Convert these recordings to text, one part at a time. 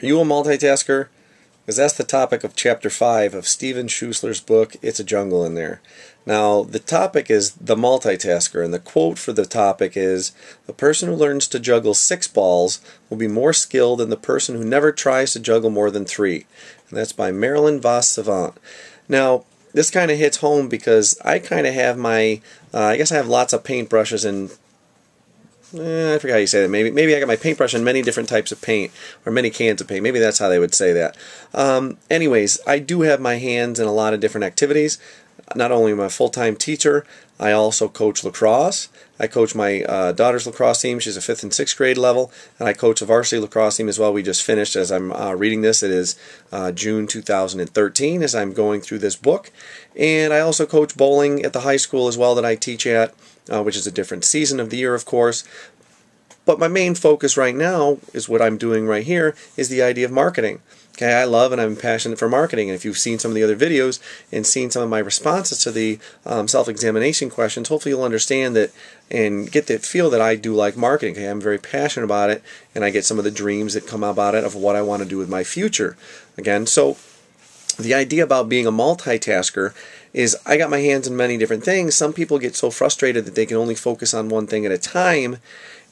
Are you a multitasker? Because that's the topic of Chapter 5 of Steven Schussler's book, It's a Jungle in There. Now, the topic is the multitasker, and the quote for the topic is, "The person who learns to juggle 6 balls will be more skilled than the person who never tries to juggle more than 3. And that's by Marilyn Vos Savant. Now, this kind of hits home because I kind of have my, I guess I have lots of paintbrushes and I forget how you say that. Maybe I got my paintbrush and many different types of paint, or many cans of paint. Maybe that's how they would say that. Anyways, I do have my hands in a lot of different activities. Not only am I a full-time teacher, I also coach lacrosse. I coach my daughter's lacrosse team. She's a 5th and 6th grade level, and I coach a varsity lacrosse team as well. We just finished, as I'm reading this, it is June 2013 as I'm going through this book. And I also coach bowling at the high school as well that I teach at, which is a different season of the year, of course. But my main focus right now is what I'm doing right here is the idea of marketing. Okay, I love and I'm passionate for marketing, and if you've seen some of the other videos and seen some of my responses to the self-examination questions, hopefully you'll understand that and get the feel that I do like marketing. Okay, I'm very passionate about it, and I get some of the dreams that come about it of what I want to do with my future. Again, so the idea about being a multitasker is I got my hands in many different things. Some people get so frustrated that they can only focus on one thing at a time,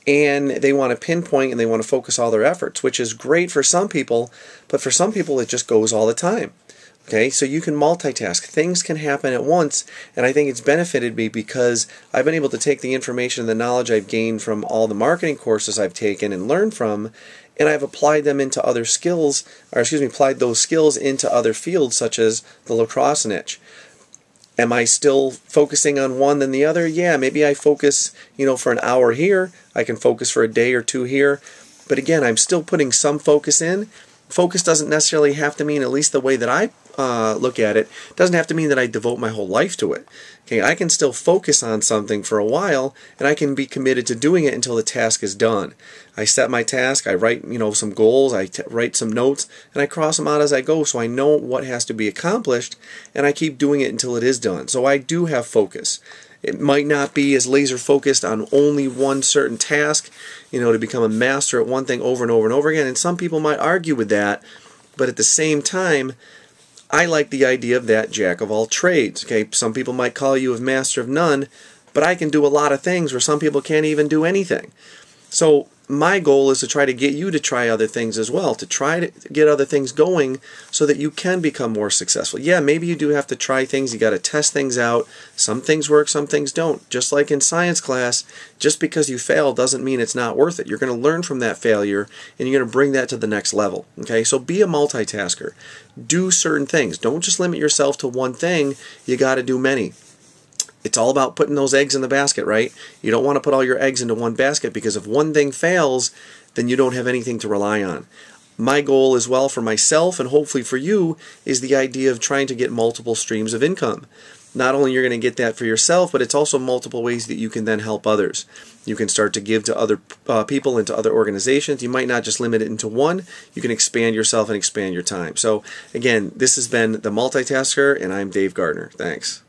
and they want to pinpoint and they want to focus all their efforts, which is great for some people, but for some people it just goes all the time. Okay, so you can multitask. Things can happen at once, and I think it's benefited me because I've been able to take the information and the knowledge I've gained from all the marketing courses I've taken and learned from, and I've applied them into other skills, or excuse me, applied those skills into other fields such as the lacrosse niche. Am I still focusing on one than the other? Yeah, maybe I focus, for an hour here. I can focus for a day or two here. But again, I'm still putting some focus in. Focus doesn't necessarily have to mean, at least the way that I look at it, doesn't have to mean that I devote my whole life to it. Okay, I can still focus on something for a while, and I can be committed to doing it until the task is done. I set my task, I write some goals, I write some notes, and I cross them out as I go so I know what has to be accomplished, and I keep doing it until it is done. So I do have focus. It might not be as laser focused on only one certain task, to become a master at one thing over and over and over again, and some people might argue with that, but at the same time, I like the idea of that jack of all trades. Okay, some people might call you a master of none, but I can do a lot of things where some people can't even do anything. So my goal is to try to get you to try other things as well, to try to get other things going so that you can become more successful. Yeah, maybe you do have to try things, you got to test things out. Some things work, some things don't. Just like in science class, just because you fail doesn't mean it's not worth it. You're going to learn from that failure and you're going to bring that to the next level. Okay, so be a multitasker. Do certain things. Don't just limit yourself to one thing, you got to do many. It's all about putting those eggs in the basket, right? You don't want to put all your eggs into one basket because if one thing fails, then you don't have anything to rely on. My goal as well for myself and hopefully for you is the idea of trying to get multiple streams of income. Not only you're going to get that for yourself, but it's also multiple ways that you can then help others. You can start to give to other people and to other organizations. You might not just limit it into one. You can expand yourself and expand your time. So again, this has been The Multitasker, and I'm Dave Gardner. Thanks.